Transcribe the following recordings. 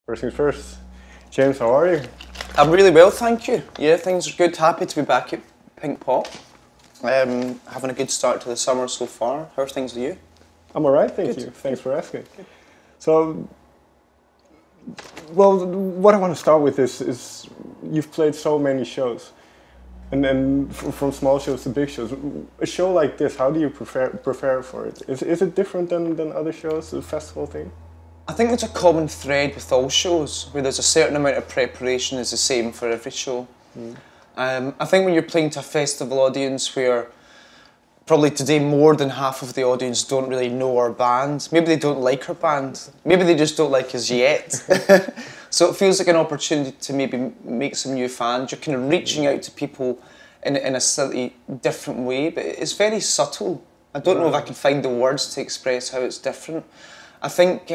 First things first. James, how are you? I'm really well, thank you. Yeah, things are good. Happy to be back at Pink Pop. Having a good start to the summer so far. How are things with you? I'm alright, thank Good. you. Thanks for asking. So, well, what I want to start with is you've played so many shows, and then from small shows to big shows. A show like this, how do you prepare for it? Is it different than other shows, the festival thing? I think there's a common thread with all shows, where there's a certain amount of preparation is the same for every show. I think when you're playing to a festival audience where probably today more than half of the audience don't really know our band, maybe they don't like our band, maybe they just don't like us yet. So it feels like an opportunity to maybe make some new fans. You're kind of reaching out to people in a slightly different way, but it's very subtle. I don't know if I can find the words to express how it's different. I think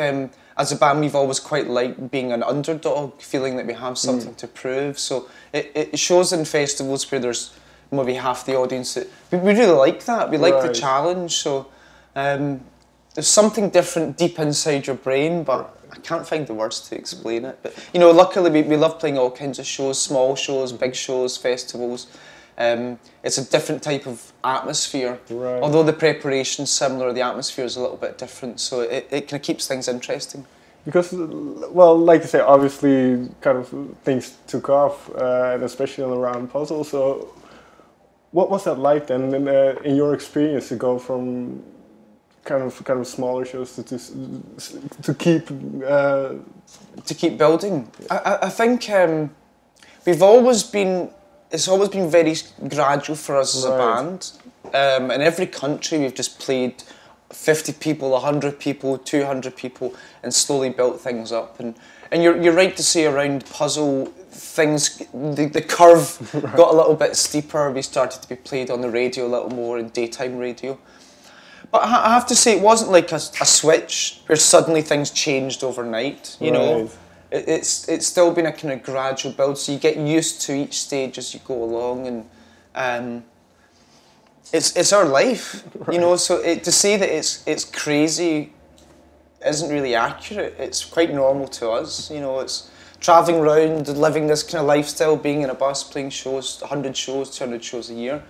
as a band we've always quite liked being an underdog, feeling that we have something to prove. So it shows in festivals where there's maybe half the audience that we really like that. We like the challenge. So there's something different deep inside your brain, but I can't find the words to explain it. But you know, luckily we love playing all kinds of shows, small shows, big shows, festivals. It's a different type of atmosphere. Although the preparation's similar, the atmosphere is a little bit different, so it kind of keeps things interesting. Because, well, like you say, obviously, kind of things took off, and especially on the round puzzle. So, what was that like then, in your experience, to go from kind of smaller shows to keep building? I think we've always been. It's always been very gradual for us as a band. In every country we've just played 50 people, 100 people, 200 people and slowly built things up. And you're right to say around Puzzle, things, the curve got a little bit steeper. We started to be played on the radio a little more, in daytime radio. But I have to say, it wasn't like a switch where suddenly things changed overnight, you know. It's still been a kind of gradual build, so you get used to each stage as you go along, and it's our life, you know. So to say that it's crazy isn't really accurate. It's quite normal to us, you know. It's travelling around, living this kind of lifestyle, being in a bus, playing shows, 100 shows, 200 shows a year.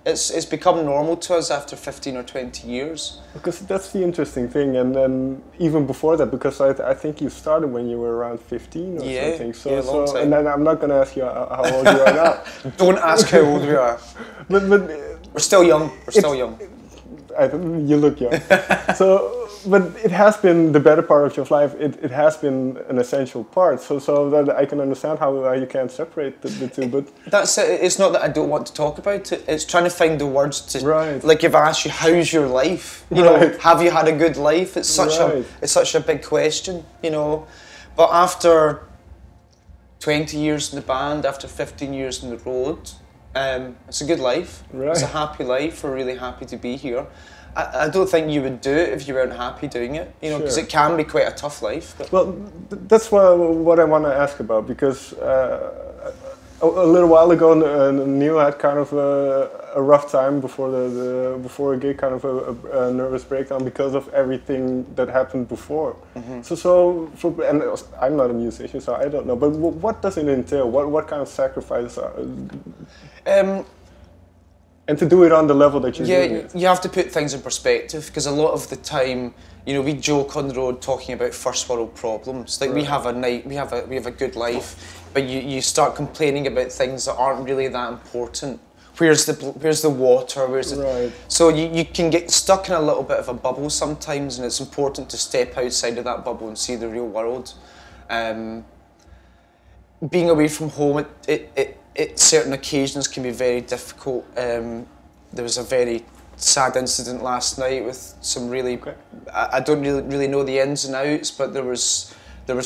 It's become normal to us after 15 or 20 years. Because that's the interesting thing, and then even before that, because I think you started when you were around 15 or something. So and then I'm not going to ask you how old you are now. Don't ask how old we are. but we're still young. We're still young. You look young. But it has been the better part of your life. It has been an essential part. So that I can understand how you can't separate the two. But that's it. It's not that I don't want to talk about it. It's trying to find the words to like if I ask you, how's your life? You know, have you had a good life? It's such a big question, you know. But after 20 years in the band, after 15 years on the road, it's a good life. It's a happy life. We're really happy to be here. I don't think you would do it if you weren't happy doing it, you know, because it can be quite a tough life. But. Well, that's what I want to ask about, because a little while ago, Neil had kind of a rough time before before a gig, kind of a nervous breakdown because of everything that happened before. And I'm not a musician, so I don't know. But what does it entail? What kind of sacrifices are? And to do it on the level that you're doing it. You have to put things in perspective, because a lot of the time, you know, we joke on the road talking about first world problems. Like we have a good life, but you start complaining about things that aren't really that important. Where's the water? So you can get stuck in a little bit of a bubble sometimes, and it's important to step outside of that bubble and see the real world. Being away from home, at certain occasions can be very difficult. There was a very sad incident last night with some really, I don't really know the ins and outs, but there was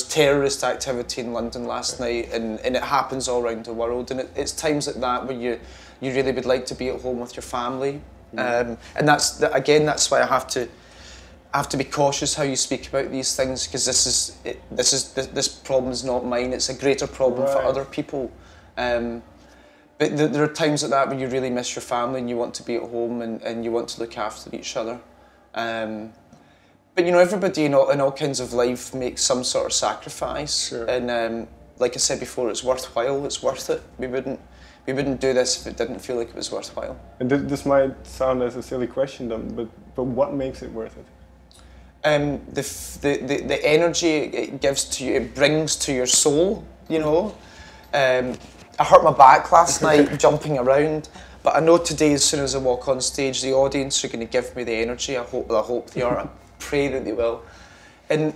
terrorist activity in London last night, and it happens all around the world, and it's times like that where you really would like to be at home with your family, and that's why I have to be cautious how you speak about these things, because this problem is not mine. It's a greater problem for other people. But there are times like that when you really miss your family and you want to be at home and you want to look after each other. But you know, everybody in all kinds of life makes some sort of sacrifice, Sure. and like I said before, it's worthwhile. It's worth it. We wouldn't do this if it didn't feel like it was worthwhile. And this might sound as a silly question, then, but what makes it worth it? The energy it gives to you, it brings to your soul. You know, I hurt my back last night jumping around. But I know today, as soon as I walk on stage, the audience are going to give me the energy. I hope they are. I pray that they will. And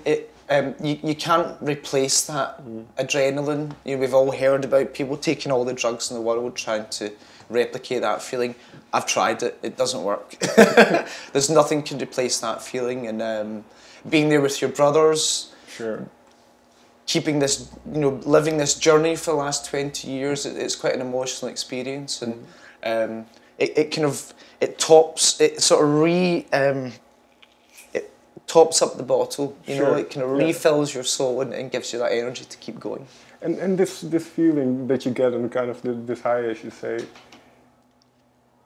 you can't replace that adrenaline. You know, we've all heard about people taking all the drugs in the world, trying to replicate that feeling. I've tried it. It doesn't work. There's nothing can replace that feeling. And being there with your brothers. Sure. Keeping this, you know, living this journey for the last 20 years, it's quite an emotional experience. And it tops up the bottle, you know, it kind of refills your soul and gives you that energy to keep going. And this feeling that you get and kind of this high, as you say,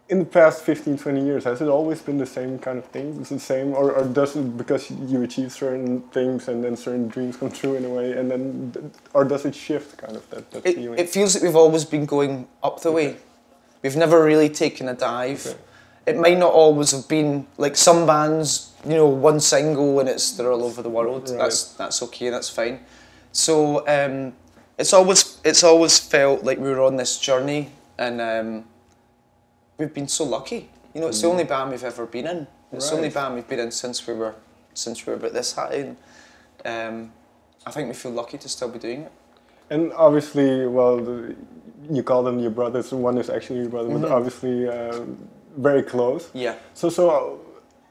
in the past 15, 20 years, has it always been the same kind of thing? Is it the same, or does it, because you achieve certain things and then certain dreams come true in a way, and then, or does it shift kind of that feeling? It feels like we've always been going up the way. We've never really taken a dive. Okay. It might not always have been like some bands, you know, one single and they're all over the world. Right. That's okay, that's fine. So it's always felt like we were on this journey, and we've been so lucky. You know, it's the only band we've ever been in. It's the only band we've been in since we were about this high. And I think we feel lucky to still be doing it. And obviously, well, you call them your brothers. One is actually your brother, but obviously very close. Yeah. So,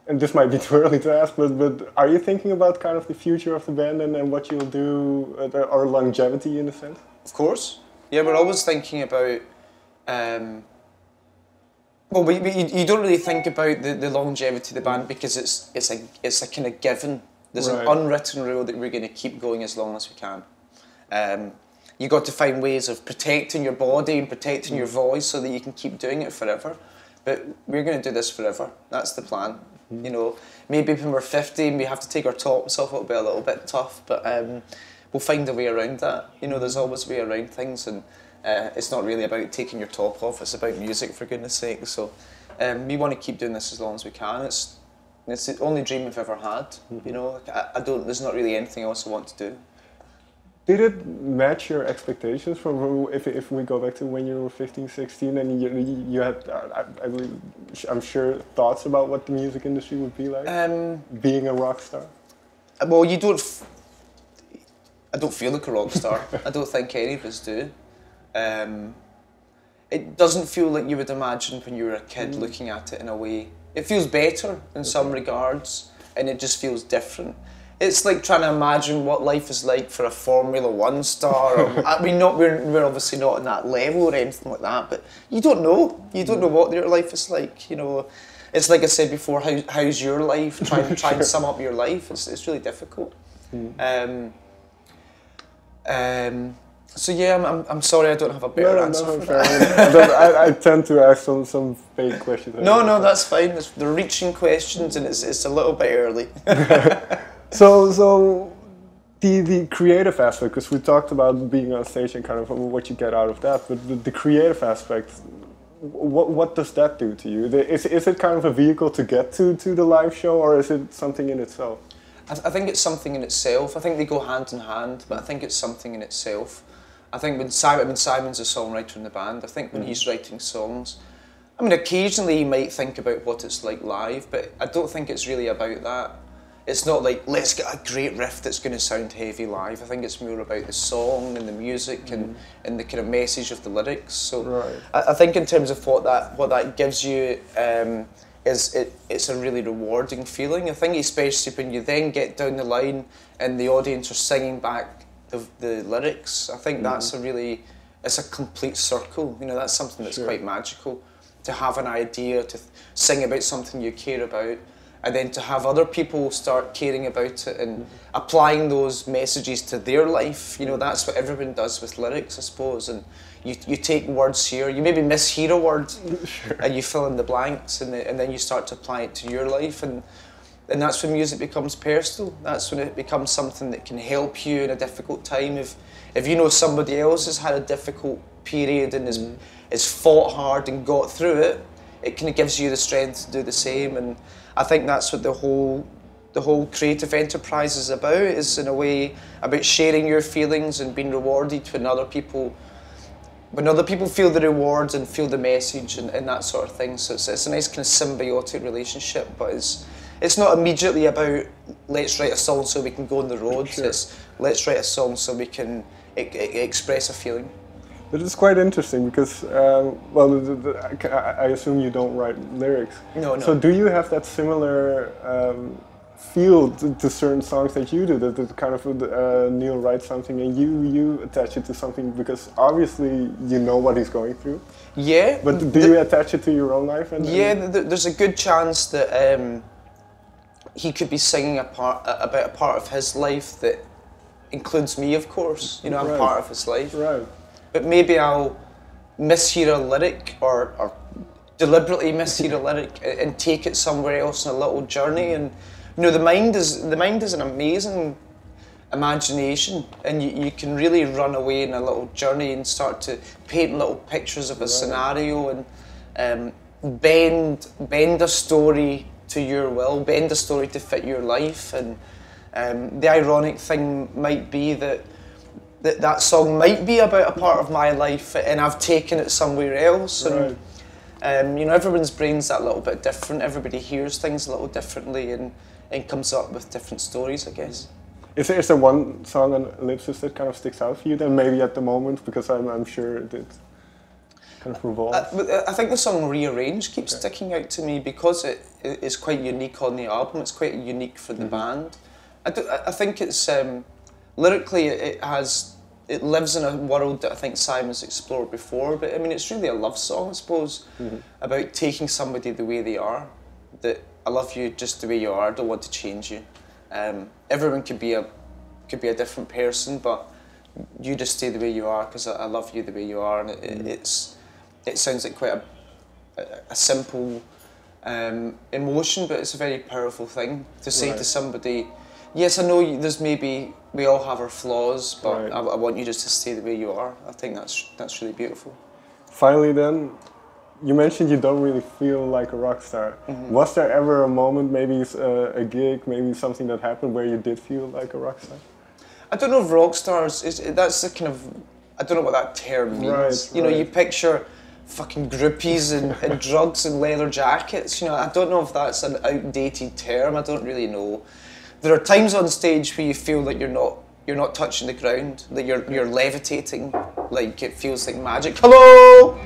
and this might be too early to ask, but are you thinking about kind of the future of the band and what you'll do, or longevity in a sense? Of course. Yeah, we're always thinking about. Well, you don't really think about the longevity of the band because it's a kind of given. There's an unwritten rule that we're going to keep going as long as we can. You got to find ways of protecting your body and protecting your voice so that you can keep doing it forever. But we're going to do this forever. That's the plan. You know, maybe when we're 50 and we have to take our tops off, it'll be a little bit tough, but we'll find a way around that. You know, there's always a way around things, and it's not really about taking your top off, it's about music, for goodness sake. So we want to keep doing this as long as we can. It's the only dream we've ever had. You know, there's not really anything else I want to do. Did it match your expectations from if we go back to when you were 15, 16 and you had, I'm sure, thoughts about what the music industry would be like? Being a rock star? Well, I don't feel like a rock star. I don't think any of us do. It doesn't feel like you would imagine when you were a kid looking at it in a way. It feels better in some regards, and it just feels different. It's like trying to imagine what life is like for a Formula One star. I mean, we're obviously not on that level or anything like that, but you don't know. You don't know what your life is like. You know, it's like I said before. How's your life? Try and sum up your life. It's really difficult. So yeah, I'm sorry I don't have a better answer for that. I tend to ask some fake questions. No, that's fine. They're reaching questions, and it's a little bit early. So the creative aspect, because we talked about being on stage and kind of what you get out of that, but the creative aspect, what does that do to you? Is it kind of a vehicle to get to the live show, or is it something in itself? I think it's something in itself. I think they go hand in hand, but I think it's something in itself. I think when Simon's a songwriter in the band, I think when he's writing songs, I mean, occasionally he might think about what it's like live, but I don't think it's really about that. It's not like, let's get a great riff that's going to sound heavy live. I think it's more about the song and the music and the kind of message of the lyrics. So I think in terms of what that gives you, it's a really rewarding feeling. I think especially when you then get down the line and the audience are singing back the lyrics. I think that's it's a complete circle. You know, that's something that's quite magical. To have an idea, to sing about something you care about, and then to have other people start caring about it and applying those messages to their life. You know, that's what everyone does with lyrics, I suppose. And you take words here, you maybe mishear a word, and you fill in the blanks, and then you start to apply it to your life. And And that's when music becomes personal. That's when it becomes something that can help you in a difficult time. If you know somebody else has had a difficult period and has fought hard and got through it, it kind of gives you the strength to do the same. And I think that's what the whole creative enterprise is about. Is in a way about sharing your feelings and being rewarded when other people feel the rewards and feel the message and that sort of thing. So it's a nice kind of symbiotic relationship, but it's not immediately about let's write a song so we can go on the road. Sure. It's let's write a song so we can express a feeling. But it's quite interesting because, I assume you don't write lyrics. No. So do you have that similar feel to certain songs that you do? That kind of Neil writes something and you attach it to something because obviously you know what he's going through. Yeah. But do you attach it to your own life? There's a good chance that he could be singing about a part of his life that includes me, of course. You know, I'm part of his life. Right. But maybe I'll mishear a lyric or deliberately mishear a lyric and take it somewhere else on a little journey. And you know, the mind is an amazing imagination, and you can really run away in a little journey and start to paint little pictures of a scenario and bend a story to your will, bend a story to fit your life. And the ironic thing might be that song might be about a part of my life and I've taken it somewhere else. And you know, everyone's brain's that little bit different. Everybody hears things a little differently and comes up with different stories, I guess. Is there one song on Ellipsis that kind of sticks out for you then, maybe at the moment? Because I'm sure it kind of revolves. I think the song Rearrange keeps sticking out to me because it is quite unique on the album. It's quite unique for the band. I think it's lyrically it lives in a world that I think Simon's explored before. But I mean, it's really a love song, I suppose, about taking somebody the way they are. That I love you just the way you are. I don't want to change you. Everyone could be a different person, but you just stay the way you are because I love you the way you are. And it sounds like quite a simple emotion, but it's a very powerful thing to say to somebody. Yes, I know we all have our flaws, but I want you just to stay the way you are. I think that's really beautiful. Finally, then. You mentioned you don't really feel like a rock star. Was there ever a moment, maybe a gig, maybe something that happened where you did feel like a rock star? I don't know if rock stars, that's the kind of, I don't know what that term means. You know, you picture fucking groupies and drugs and leather jackets. You know, I don't know if that's an outdated term. I don't really know. There are times on stage where you feel that you're not touching the ground, that you're levitating, like it feels like magic. Hello!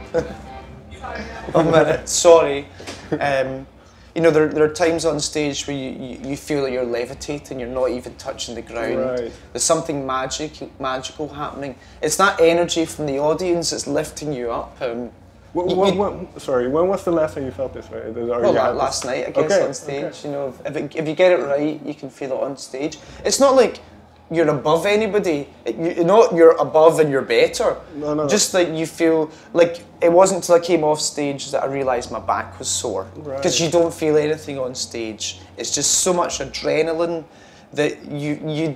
A minute, sorry. You know, there are times on stage where you feel that you're levitating, you're not even touching the ground. There's something magical happening. It's that energy from the audience that's lifting you up. Sorry, when was the last time you felt this way? Last night, I guess, on stage. You know, if you get it right, you can feel it on stage. It's not like you're above anybody. You're above and you're better. No. Just like you feel like it wasn't until I came off stage that I realised my back was sore. Because you don't feel anything on stage. It's just so much adrenaline that you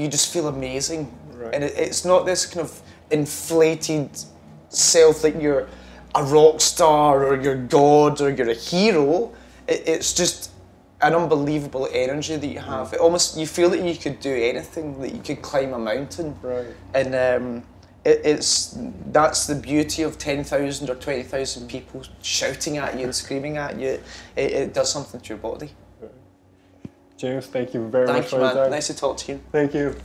just feel amazing. And it's not this kind of inflated self that you're a rock star or you're God or you're a hero. It's just an unbelievable energy that you have. You feel that you could do anything, that you could climb a mountain. And that's the beauty of 10,000 or 20,000 people shouting at you and screaming at you. It does something to your body. James, thank you very much for your time. Thank you, man. Nice to talk to you. Thank you.